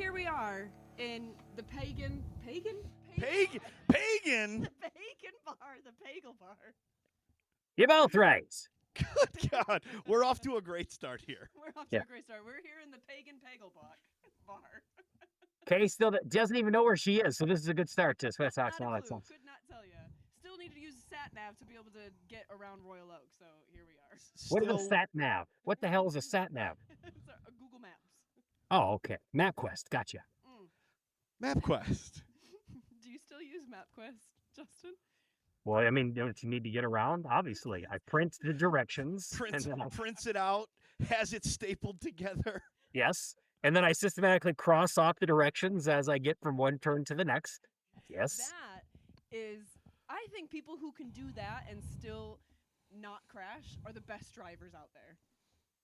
here we are in the pagan Pagan? the pagan bar, the Pagel bar. You're both right. Good God. We're off to a great start here. We're off to a great start. We're here in the pagan Pagel bar. Kay still doesn't even know where she is, so this is a good start to Sweat Socks and all Not a that clue. stuff. Could not tell you. Still need to use a sat nav to be able to get around Royal Oak. So here we are. What is a sat nav? What the hell is a sat nav? It's Google Maps. Oh, okay. MapQuest. Gotcha. MapQuest. Do you still use MapQuest, Justin? Well, I mean, don't you need to get around? Obviously. I print the directions. Prints it out, has it stapled together. Yes. And then I systematically cross off the directions as I get from one turn to the next. Yes. That is, I think people who can do that and still not crash are the best drivers out there.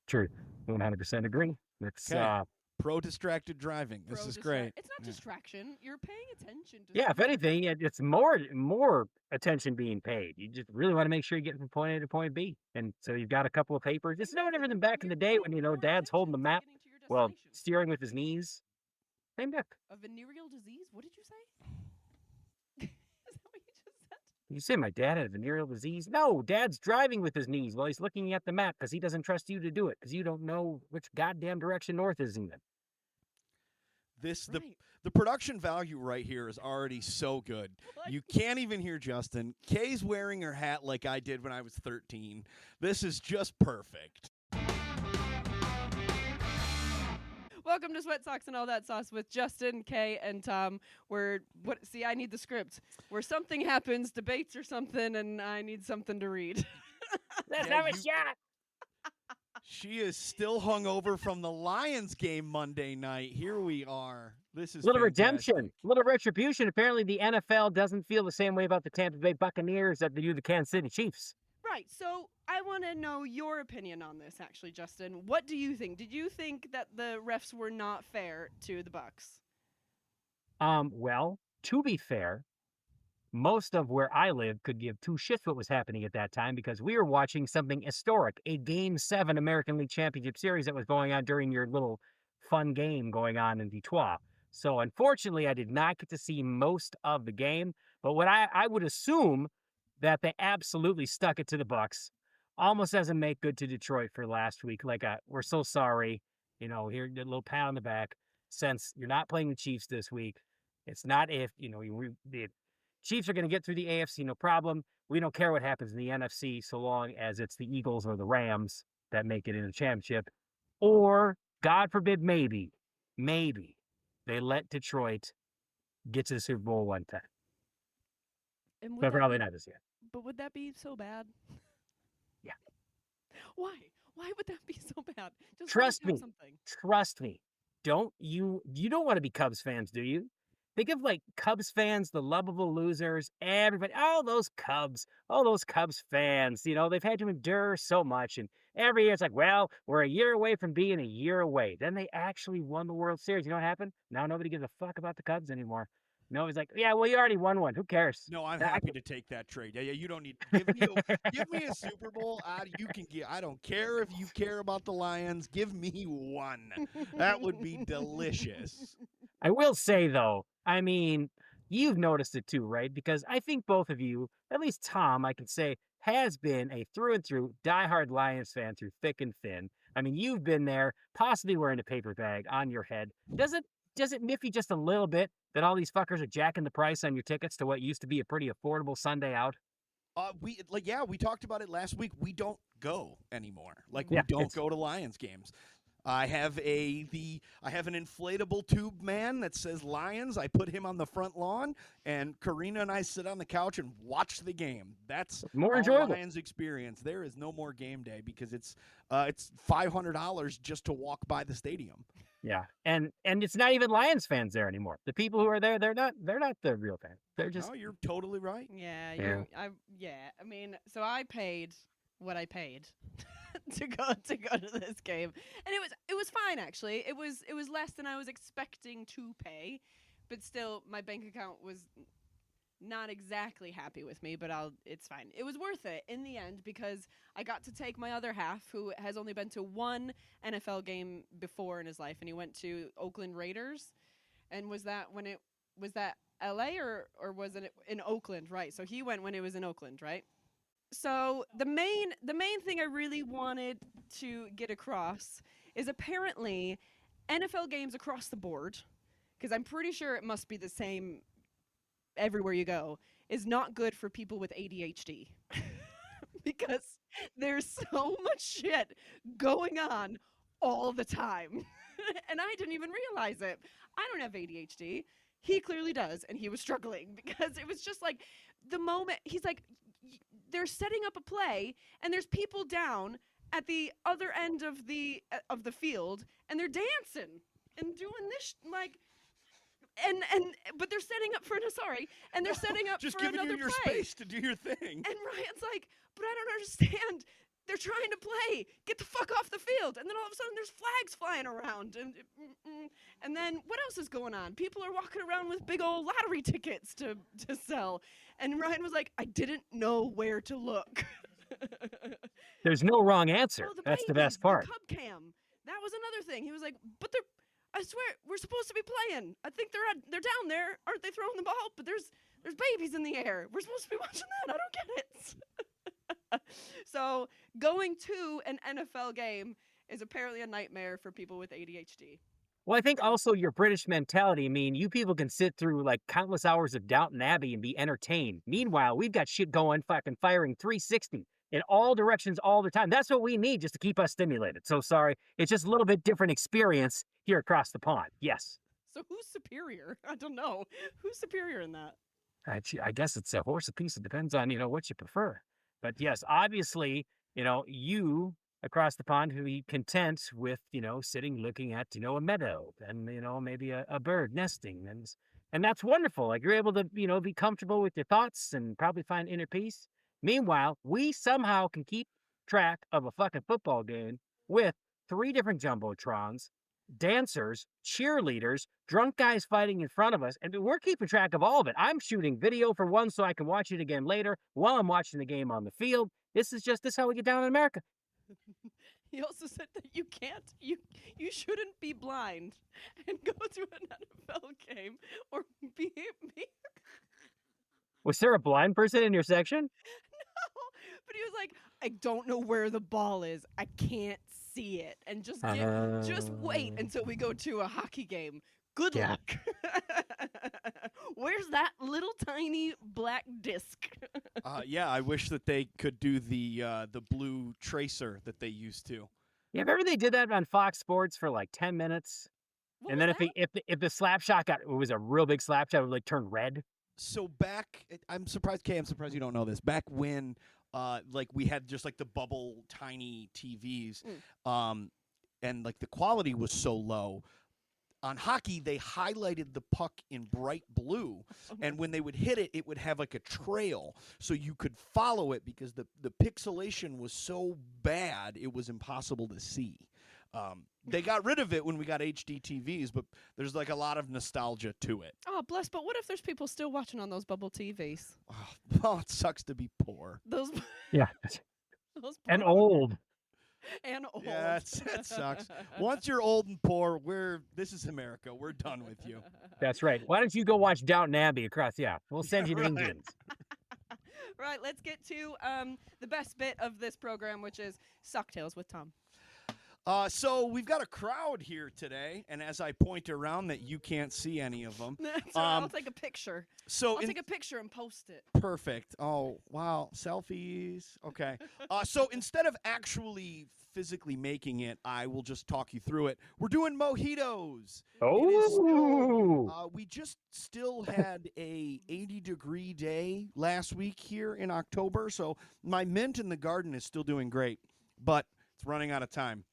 True. 100% agree. It's pro-distracted driving. This is great. It's not distraction. You're paying attention to if anything, it's more attention being paid. You just really want to make sure you get from point A to point B. And so you've got a couple of papers. It's no different than back in the day when, Dad's holding the map, steering with his knees. Same deck. A venereal disease? What did you say? Is that what you just said? You say my dad had a venereal disease? No, Dad's driving with his knees while he's looking at the map because he doesn't trust you to do it because you don't know which goddamn direction north is even. The production value right here is already so good. What? You can't even hear Justin. Kay's wearing her hat like I did when I was 13. This is just perfect. Welcome to Sweat Socks and All That Sauce with Justin, Kay, and Tom. I need the script. Where something happens, debates or something, and I need something to read. Let's have a shot. She is still hungover from the Lions game Monday night. Here we are. This is little fantastic. Redemption, little retribution. Apparently, the NFL doesn't feel the same way about the Tampa Bay Buccaneers that they do the Kansas City Chiefs. Right. So I want to know your opinion on this, actually, Justin. What do you think? Did you think that the refs were not fair to the Bucs? Well, to be fair, most of where I live could give two shits what was happening at that time because we were watching something historic, a Game 7 American League Championship Series that was going on during your little fun game going on in Detroit. So unfortunately, I did not get to see most of the game, but what I would assume that they absolutely stuck it to the Bucs, almost as a make good to Detroit for last week. Like, we're so sorry, here, a little pat on the back, since you're not playing the Chiefs this week. It's not if, the Chiefs are going to get through the AFC, no problem. We don't care what happens in the NFC so long as it's the Eagles or the Rams that make it in the championship. Or, God forbid, maybe, they let Detroit get to the Super Bowl one time. But probably not this year. But would that be so bad? Yeah. Why? Why would that be so bad? Just Trust me. You don't want to be Cubs fans, do you? Think of Cubs fans, the lovable losers, everybody, all those Cubs fans, they've had to endure so much. And every year it's like, well, we're a year away from being a year away. Then they actually won the World Series. You know what happened? Now nobody gives a fuck about the Cubs anymore. Nobody's like, yeah, well, you already won one. Who cares? No, I'm happy to take that trade. Yeah, you don't need give me a Super Bowl. You can get. I don't care if you care about the Lions. Give me one. That would be delicious. I will say though, I mean, you've noticed it too, right? Because I think both of you, at least Tom, I can say, has been a through and through diehard Lions fan through thick and thin. I mean, you've been there, possibly wearing a paper bag on your head. Does it miff you just a little bit that all these fuckers are jacking the price on your tickets to what used to be a pretty affordable Sunday out? We talked about it last week. We don't go anymore. We don't go to Lions games. I have an inflatable tube man that says Lions. I put him on the front lawn, and Karina and I sit on the couch and watch the game. That's more enjoyable. Lions experience. There is no more game day because it's $500 just to walk by the stadium. Yeah, and it's not even Lions fans there anymore. The people who are there, they're not the real fans. They're just. No, you're totally right. Yeah, I mean, so I paid what I paid to go to this game, and it was fine actually. It was less than I was expecting to pay, but still my bank account was not exactly happy with me, but it's fine. It was worth it in the end because I got to take my other half, who has only been to one NFL game before in his life, and he went to Oakland Raiders. And was that LA or was it in Oakland, right? So he went when it was in Oakland, right? So the main thing I really wanted to get across is apparently NFL games across the board, because I'm pretty sure it must be the same everywhere you go, is not good for people with ADHD. Because there's so much shit going on all the time. And I didn't even realize it. I don't have ADHD. He clearly does, and he was struggling because it was just like the moment he's like, they're setting up a play, and there's people down at the other end of the field, and they're dancing and doing this like. And but they're setting up for and they're setting up just for giving another you your play. space to do your thing. And Ryan's like, but I don't understand. They're trying to play. Get the fuck off the field. And then all of a sudden there's flags flying around. And then what else is going on? People are walking around with big old lottery tickets to sell. And Ryan was like, I didn't know where to look. There's no wrong answer. Oh, That's the babies, best part. The Cub Cam. That was another thing. He was like, but I swear, we're supposed to be playing. I think they're down there. Aren't they throwing the ball? But there's babies in the air. We're supposed to be watching that. I don't get it. So going to an NFL game is apparently a nightmare for people with ADHD. Well, I think also your British mentality. I mean, you people can sit through like countless hours of Downton Abbey and be entertained. Meanwhile, we've got shit going, fucking firing 360 in all directions all the time. That's what we need just to keep us stimulated. So sorry. It's just a little bit different experience here across the pond. Yes. So who's superior? I don't know. Who's superior in that? I guess it's a horse apiece. It depends on, what you prefer. But yes, obviously, you across the pond who be content with, sitting looking at, a meadow and, maybe a bird nesting. And that's wonderful. Like you're able to, be comfortable with your thoughts and probably find inner peace. Meanwhile, we somehow can keep track of a fucking football game with 3 different jumbotrons, dancers, cheerleaders, drunk guys fighting in front of us, and we're keeping track of all of it. I'm shooting video for one so I can watch it again later while I'm watching the game on the field. This is how we get down in America. He also said that you shouldn't be blind and go to an NFL game or be Was there a blind person in your section? No, but he was like, I don't know where the ball is. I can't see it. And just wait until we go to a hockey game. Good luck. Where's that little tiny black disc? Yeah, I wish that they could do the blue tracer that they used to. Yeah, remember they did that on Fox Sports for like 10 minutes? And then if the slap shot it was a real big slap shot, it would like turn red. So I'm surprised you don't know this. Back when like we had just like the bubble tiny TVs, and like the quality was so low. On hockey, they highlighted the puck in bright blue, and when they would hit it, it would have like a trail, so you could follow it because the pixelation was so bad, it was impossible to see. They got rid of it when we got HD TVs, but there's like a lot of nostalgia to it. Oh, bless. But what if there's people still watching on those bubble TVs? Oh, well, it sucks to be poor. Yeah. And old. And old. Yeah, that sucks. Once you're old and poor, this is America. We're done with you. That's right. Why don't you go watch Downton Abbey across? Yeah, we'll send you to England. Right, let's get to the best bit of this program, which is Socktails with Tom. So we've got a crowd here today, and as I point around that you can't see any of them. I'll take a picture. I'll take a picture and post it. Perfect. Oh, wow. Selfies. Okay. So instead of actually physically making it, I will just talk you through it. We're doing mojitos. Oh. We just still had a 80-degree day last week here in October, so my mint in the garden is still doing great, but it's running out of time.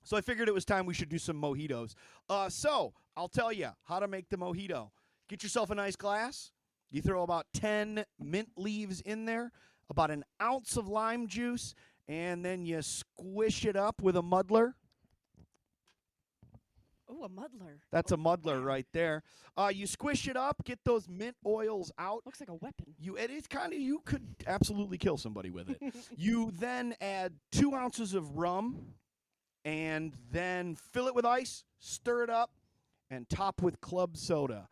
So I figured it was time we should do some mojitos. So I'll tell you how to make the mojito. Get yourself a nice glass. You throw about 10 mint leaves in there, about an ounce of lime juice, and then you squish it up with a muddler. Oh, a muddler. That's a muddler right there. You squish it up, get those mint oils out. Looks like a weapon. You could absolutely kill somebody with it. You then add 2 ounces of rum, and then fill it with ice, stir it up, and top with club soda.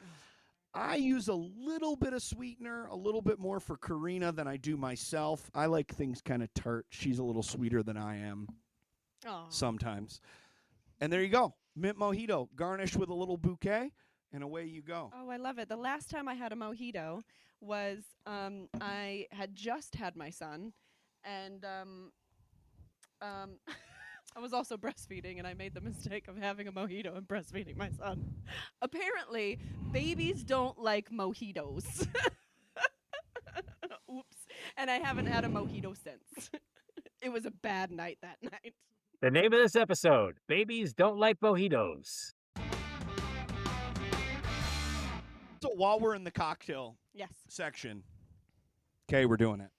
I use a little bit of sweetener, a little bit more for Karina than I do myself. I like things kind of tart. She's a little sweeter than I am sometimes. And there you go. Mint mojito, garnished with a little bouquet, and away you go. Oh, I love it. The last time I had a mojito was I had just had my son, and I was also breastfeeding, and I made the mistake of having a mojito and breastfeeding my son. Apparently, babies don't like mojitos. Oops. And I haven't had a mojito since. It was a bad night that night. The name of this episode, Babies Don't Like Mojitos. So while we're in the cocktail section, okay, we're doing it.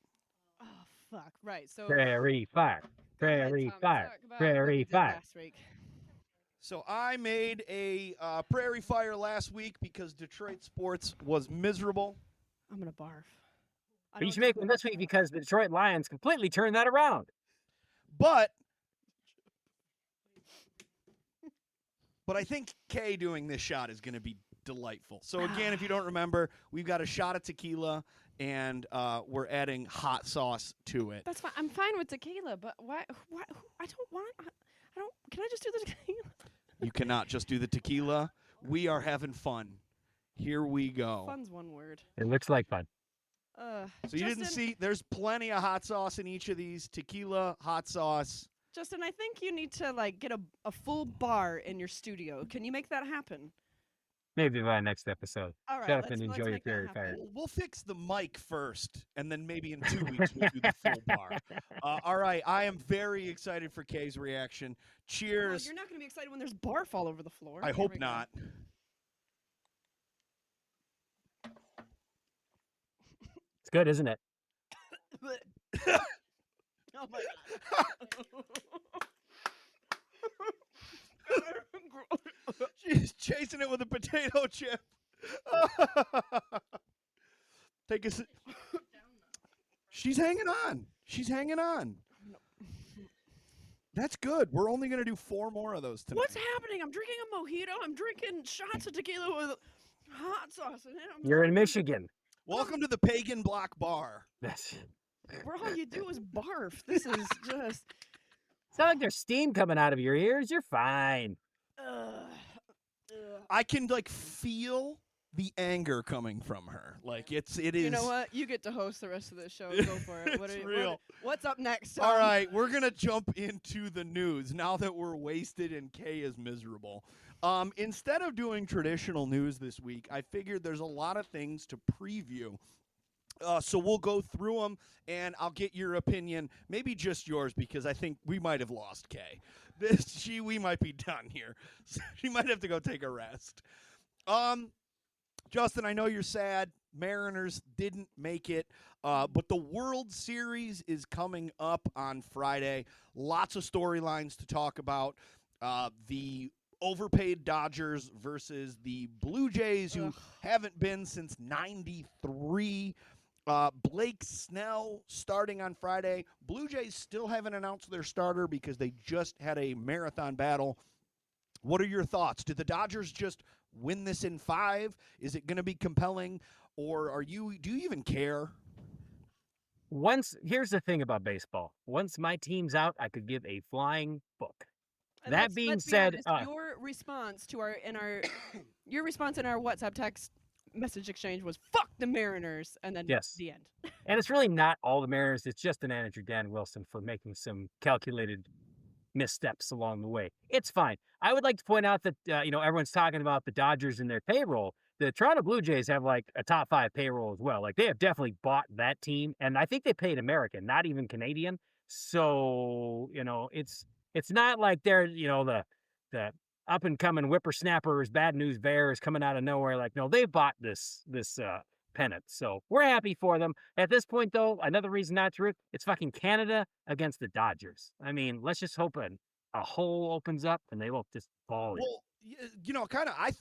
Oh, fuck. Right. So Prairie fire. Prairie fire. Prairie fire. Last week. So I made a prairie fire last week because Detroit sports was miserable. I'm going to barf. But you should make one this week because the Detroit Lions completely turned that around. But I think Kay doing this shot is going to be delightful. So again, if you don't remember, we've got a shot of tequila, and we're adding hot sauce to it. That's fine. I'm fine with tequila, but why? I don't want. I don't. Can I just do the tequila? You cannot just do the tequila. We are having fun. Here we go. Fun's one word. It looks like fun. So you didn't see? There's plenty of hot sauce in each of these. Tequila, hot sauce. Justin, I think you need to get a full bar in your studio. Can you make that happen? Maybe by next episode. All right, Shut up and enjoy your prairie fire. We'll fix the mic first, and then maybe in 2 weeks we'll do the full bar. All right, I am very excited for Kay's reaction. Cheers. Oh, you're not going to be excited when there's barf all over the floor. I hope not. It's good, isn't it? Oh my God. She's chasing it with a potato chip. Take a sip. She's hanging on. She's hanging on. That's good. We're only going to do 4 more of those tonight. What's happening? I'm drinking a mojito. I'm drinking shots of tequila with hot sauce in it. You're in Michigan. Welcome to the Pagan Block Bar. Where all you do is barf. This is just... It's not like there's steam coming out of your ears. You're fine. I can feel the anger coming from her. It is. You know what? You get to host the rest of the show. Go for it. It's real. What's up next, Tom? All right, we're gonna jump into the news now that we're wasted and Kay is miserable. Instead of doing traditional news this week, I figured there's a lot of things to preview. So we'll go through them, and I'll get your opinion, maybe just yours, because I think we might have lost Kay. We might be done here. She might have to go take a rest. Justin, I know you're sad. Mariners didn't make it, but the World Series is coming up on Friday. Lots of storylines to talk about. The overpaid Dodgers versus the Blue Jays, who haven't been since '93. Blake Snell starting on Friday. Blue Jays still haven't announced their starter because they just had a marathon battle. What are your thoughts? Did the Dodgers just win this in 5? Is it going to be compelling, or do you even care? Here's the thing about baseball. Once my team's out, I could give a flying book. And that being said, your response to your response in our WhatsApp text message exchange was "fuck the Mariners," and then the end. And it's really not all the Mariners. It's just an manager, Dan Wilson, for making some calculated missteps along the way. It's fine. I would like to point out that everyone's talking about the Dodgers and their payroll. The Toronto Blue Jays have a top 5 payroll as well. They have definitely bought that team, and I think they paid American, not even Canadian. So it's not like they're the up and coming whippersnappers, bad news bears coming out of nowhere. No, they bought this pennant. So we're happy for them. At this point, though, another reason not to root, it's fucking Canada against the Dodgers. I mean, let's just hope a hole opens up and they won't just fall in. Well,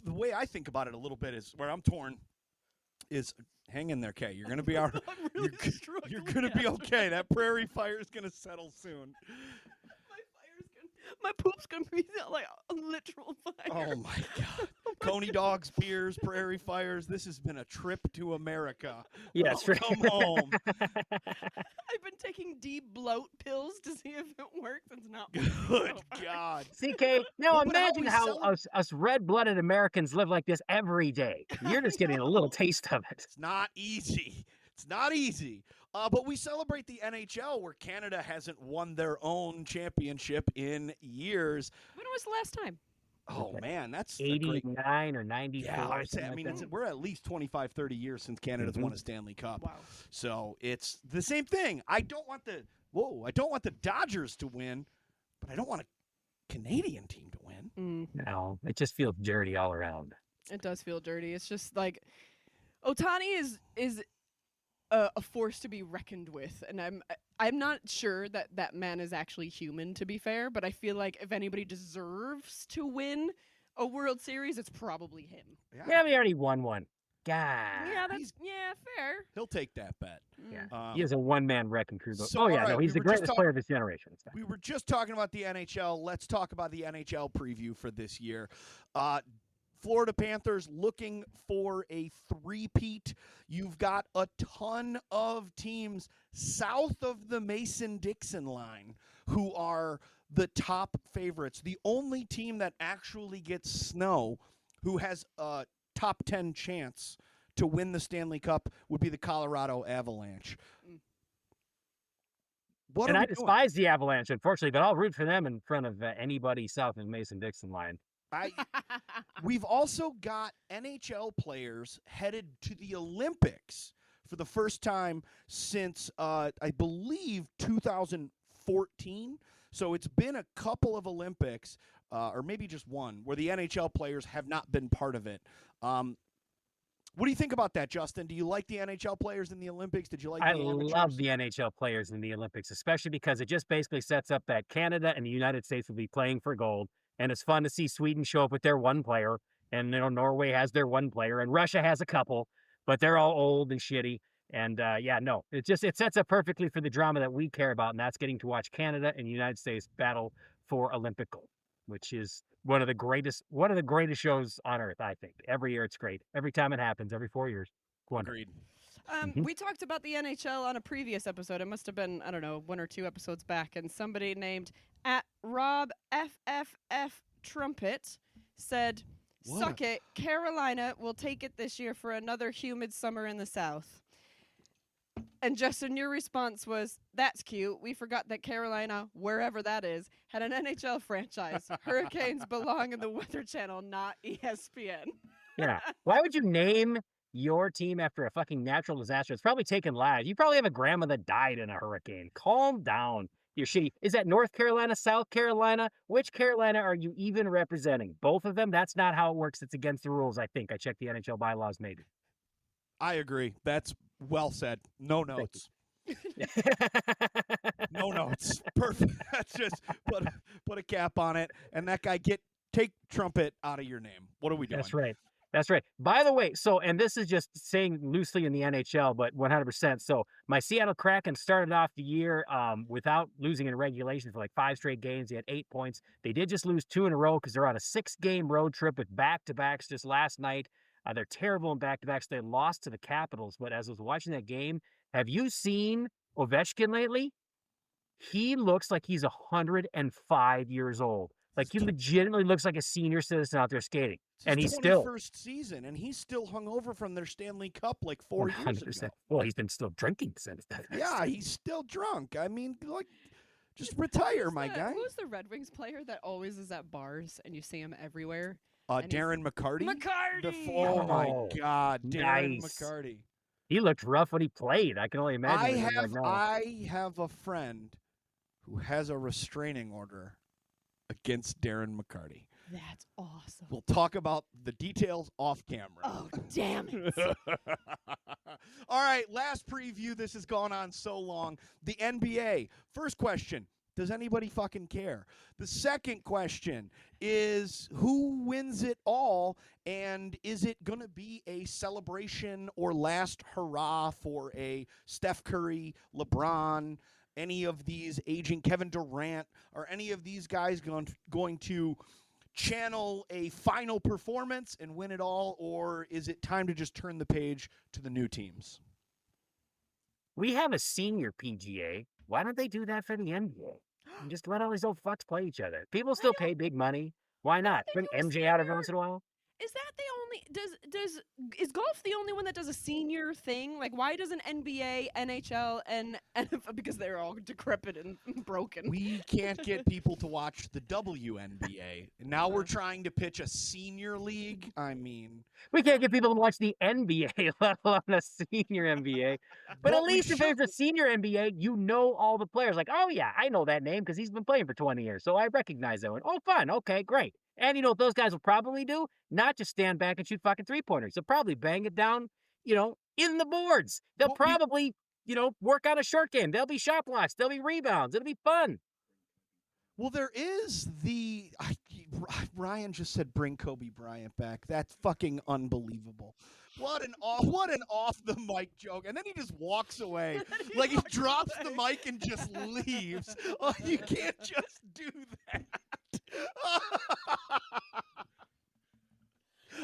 the way I think about it a little bit is where I'm torn is hang in there, Kay. You're going to be all right. You're going to be okay. That prairie fire is going to settle soon. My poop's gonna be like a literal fire. Oh my God! Coney dogs, beers, prairie fires. This has been a trip to America. Yeah, I'll come home. I've been taking deep bloat pills to see if it works. It's not Good working so far. God. CK, now Well, but how imagine we how celebrate- us red-blooded Americans live like this every day. You're just getting a little know. taste of it. It's not easy. It's not easy. But we celebrate the NHL where Canada hasn't won their own championship in years. When was the last time? Oh, Okay. man, that's a great... 89 or 94. Yeah, I'd say, something I like mean, that. we're at least 25, 30 years since Canada's won a Stanley Cup. Wow. So it's the same thing. I don't want the Dodgers to win, but I don't want a Canadian team to win. No, it just feels dirty all around. It does feel dirty. It's just like Ohtani is a force to be reckoned with, and I'm not sure that man is actually human, to be fair. But I feel like if anybody deserves to win a World Series, it's probably him. Yeah, we already won one. God. Yeah, He's- fair. He'll take that bet. Yeah. He is a one-man wrecking crew. so, Oh, yeah, all right, no, he's we the were just greatest player of his generation. It's fine. We were just talking about the NHL. Let's talk about the NHL preview for this year. Florida Panthers looking for a three-peat. You've got a ton of teams south of the Mason-Dixon line who are the top favorites. The only team that actually gets snow who has a top 10 chance to win the Stanley Cup would be the Colorado Avalanche. What And are I we doing? despise the Avalanche, unfortunately, but I'll root for them in front of anybody south of the Mason-Dixon line. We've also got NHL players headed to the Olympics for the first time since, I believe, 2014. So it's been a couple of Olympics, or maybe just one, where the NHL players have not been part of it. What do you think about that, Justin? Do you like the NHL players in the Olympics? Did you like I the amateurs? love the NHL players in the Olympics, especially because it just basically sets up that Canada and the United States will be playing for gold. And it's fun to see Sweden show up with their one player. And, Norway has their one player. And Russia has a couple, but they're all old and shitty. And, it sets up perfectly for the drama that we care about. And that's getting to watch Canada and the United States battle for Olympic gold, which is one of the greatest shows on earth, I think. Every year it's great. Every time it happens, every 4 years. Wonderful. Agreed. We talked about the NHL on a previous episode. It must have been, I don't know, 1 or 2 episodes back, and somebody named at Rob FFF Trumpet said, What "Suck it, Carolina will take it this year for another humid summer in the South." And Justin, your response was, "That's cute. We forgot that Carolina, wherever that is, had an NHL franchise. Hurricanes belong in the Weather Channel, not ESPN." Yeah. Why would you name your team after a fucking natural disaster? It's probably taken lives. You probably have a grandma that died in a hurricane. Calm down. You're shitty. Is that North Carolina, South Carolina? Which Carolina are you even representing? Both of them? That's not how it works. It's against the rules, I think. I checked the NHL bylaws, maybe. I agree. That's well said. No notes. No notes. Perfect. That's just put a cap on it, and that guy take Trumpet out of your name. What are we doing? That's right. That's right. By the way, and this is just saying loosely in the NHL, but 100%. So my Seattle Kraken started off the year without losing in regulation for like 5 straight games. They had 8 points. They did just lose 2 in a row because they're on a 6-game road trip with back-to-backs just last night. They're terrible in back-to-backs. They lost to the Capitals. But as I was watching that game, have you seen Ovechkin lately? He looks like he's 105 years old. Like he legitimately looks like a senior citizen out there skating. It's And his he's still 21st season, and he's still hungover from their Stanley Cup like 4 years ago. Well, he's been still drinking since then. Yeah, he's still drunk. I mean, like, just retire, my guy. Who's the Red Wings player that always is at bars and you see him everywhere? and he's- Darren McCarty. McCarty! Oh my Oh, God, Darren nice. McCarty. He looked rough when he played. I can only imagine. I what he's like have now. I have a friend who has a restraining order against Darren McCarty. That's awesome. We'll talk about the details off camera. Oh, damn it. All right, last preview. This has gone on so long. The NBA. First question. Does anybody fucking care? The second question is who wins it all, and is it going to be a celebration or last hurrah for a Steph Curry, LeBron, any of these aging Kevin Durant, or any of these guys going to channel a final performance and win it all, or is it time to just turn the page to the new teams? We have a senior PGA. Why don't they do that for the NBA? And just let all these old fucks play each other. People still pay big money. Why not? Bring MJ out every once in a while. Is that the only is golf the only one that does a senior thing? Like, why doesn't NBA, NHL, and because they're all decrepit and broken? We can't get people to watch the WNBA. And now we're trying to pitch a senior league. I mean, we can't get people to watch the NBA, let alone a senior NBA. But at least if there's a senior NBA, you know all the players. Like, oh yeah, I know that name because he's been playing for 20 years, so I recognize that one. Oh, fun. Okay, great. And you know what those guys will probably do? Not just stand back and shoot fucking three-pointers. They'll probably bang it down, in the boards. They'll probably, work on a short game. There'll be shot blocks. There'll be rebounds. It'll be fun. Well, there is Ryan just said bring Kobe Bryant back. That's fucking unbelievable. What an off the mic joke. And then he just walks away. Like he drops the mic and just leaves. Oh, you can't just do that.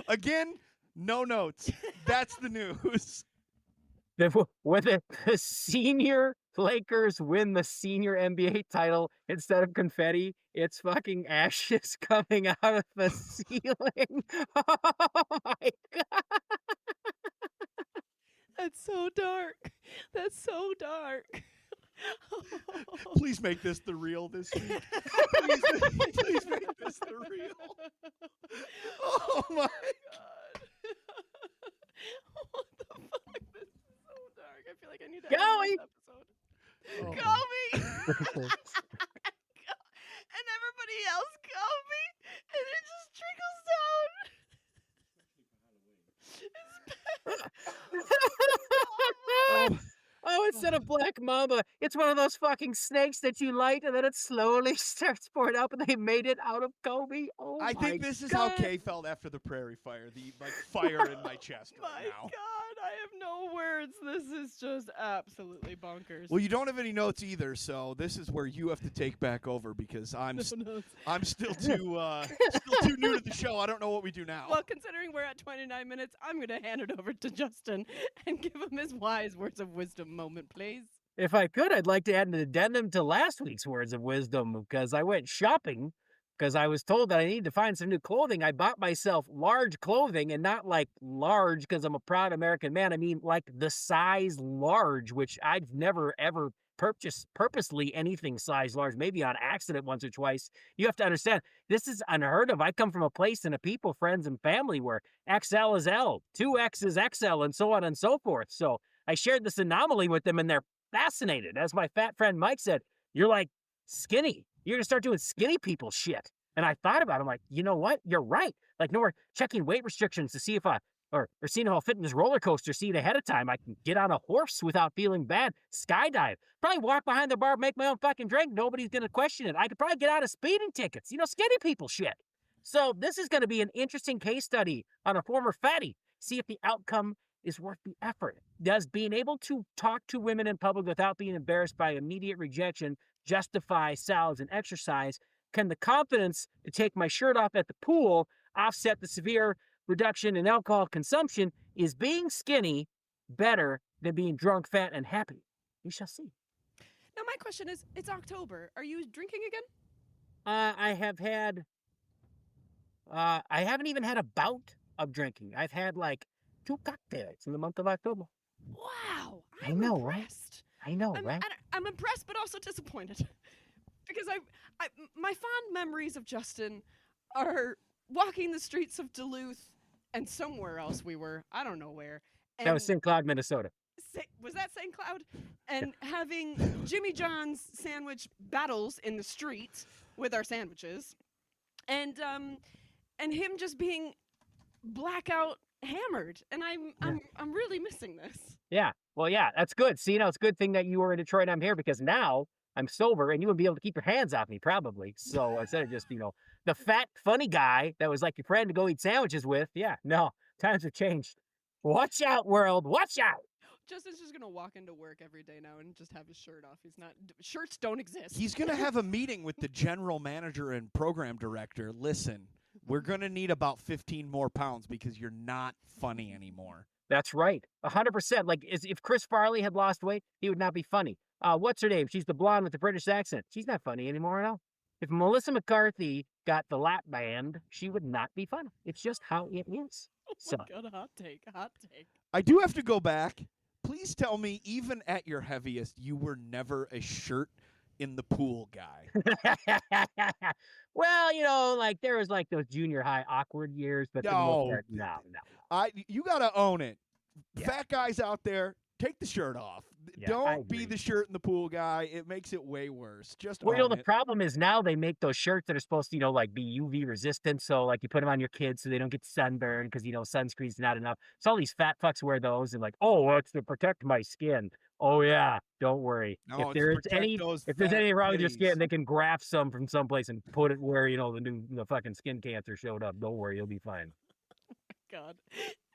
Again, no notes. That's the news. When the senior Lakers win the senior NBA title, instead of confetti, it's fucking ashes coming out of the ceiling. Oh my God. That's so dark. That's so dark. Please make this the real this week. Please make this the real. Oh my God. What the fuck? This is so dark. I feel like I need to end this episode. Oh. Kobe! And everybody else Kobe! And it just trickles down. Oh, instead of Black Mamba, it's one of those fucking snakes that you light and then it slowly starts pouring up and they made it out of Kobe. Oh, I think this is how Kay felt after the prairie fire. The fire in my chest right now. My God, I have no words. This is just absolutely bonkers. Well, you don't have any notes either, so this is where you have to take back over because I'm still too new to the show. I don't know what we do now. Well, considering we're at 29 minutes, I'm going to hand it over to Justin and give him his wise words of wisdom moment, please. If I could, I'd like to add an addendum to last week's words of wisdom because I went shopping because I was told that I needed to find some new clothing. I bought myself large clothing and not like large because I'm a proud American man. I mean like the size large, which I've never ever purchased purposely anything size large, maybe on accident once or twice. You have to understand, this is unheard of. I come from a place and a people, friends and family where XL is L, 2X is XL, and so on and so forth. So I shared this anomaly with them and they're fascinated. As my fat friend Mike said, you're like skinny. You're going to start doing skinny people shit. And I thought about it. I'm like, you know what? You're right. Like, no, we're checking weight restrictions to see if or seeing how I'll fit in this roller coaster seat ahead of time. I can get on a horse without feeling bad. Skydive. Probably walk behind the bar, make my own fucking drink. Nobody's going to question it. I could probably get out of speeding tickets. Skinny people shit. So this is going to be an interesting case study on a former fatty. See if the outcome is worth the effort. Does being able to talk to women in public without being embarrassed by immediate rejection justify salads and exercise? Can the confidence to take my shirt off at the pool offset the severe reduction in alcohol consumption? Is being skinny better than being drunk, fat, and happy? We shall see. Now, my question is, it's October. Are you drinking again? I haven't even had a bout of drinking. I've had like 2 cocktails in the month of October. Wow. I know, impressed. right? I know, right? I'm impressed, but also disappointed. Because my fond memories of Justin are walking the streets of Duluth and somewhere else we were. I don't know where. And That was St. Cloud, Minnesota. Was that St. Cloud? And having Jimmy John's sandwich battles in the street with our sandwiches. And him just being blackout hammered. And I'm really missing this. Yeah. Well, yeah, that's good. See, it's a good thing that you were in Detroit and I'm here because now I'm sober and you wouldn't be able to keep your hands off me probably. So instead of just, the fat, funny guy that was like your friend to go eat sandwiches with. Yeah, no, times have changed. Watch out, world. Watch out. Justin's just going to walk into work every day now and just have his shirt off. Shirts don't exist. He's going to have a meeting with the general manager and program director. Listen, we're going to need about 15 more pounds because you're not funny anymore. That's right. 100%. Like, if Chris Farley had lost weight, he would not be funny. What's her name? She's the blonde with the British accent. She's not funny anymore at all. If Melissa McCarthy got the lap band, she would not be funny. It's just how it is. Oh my God, hot take. I do have to go back. Please tell me, even at your heaviest, you were never a shirt in the pool guy. Well, like there was like those junior high awkward years, but for the most part, no. You got to own it. Yeah. Fat guys out there, take the shirt off. Yeah, Don't be the shirt in the pool guy. It makes it way worse. Just well, own the it. problem is now they make those shirts that are supposed to, like be UV resistant. So like you put them on your kids so they don't get sunburned because sunscreen's not enough. So all these fat fucks wear those and like, oh, it's to protect my skin. Oh yeah, don't worry. No, if there's anything wrong with your skin, they can graft some from someplace and put it where the fucking skin cancer showed up. Don't worry, you'll be fine. God.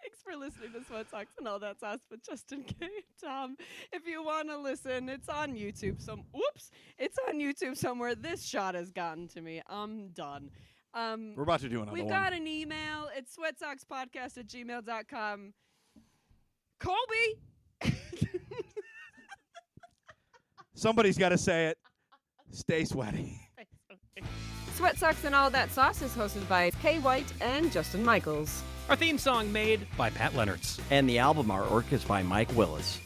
Thanks for listening to Sweat Socks and All That Sauce with Justin K. Tom. If you want to listen, it's on YouTube. It's on YouTube somewhere. This shot has gotten to me. I'm done. We're about to do another one. We've got an email. It's sweatsockspodcast@gmail.com. Colby! Somebody's got to say it. Stay sweaty. Sweat Socks and All That Sauce is hosted by Kay White and Justin Michaels. Our theme song made by Pat Leonards. And the album artwork is by Mike Willis.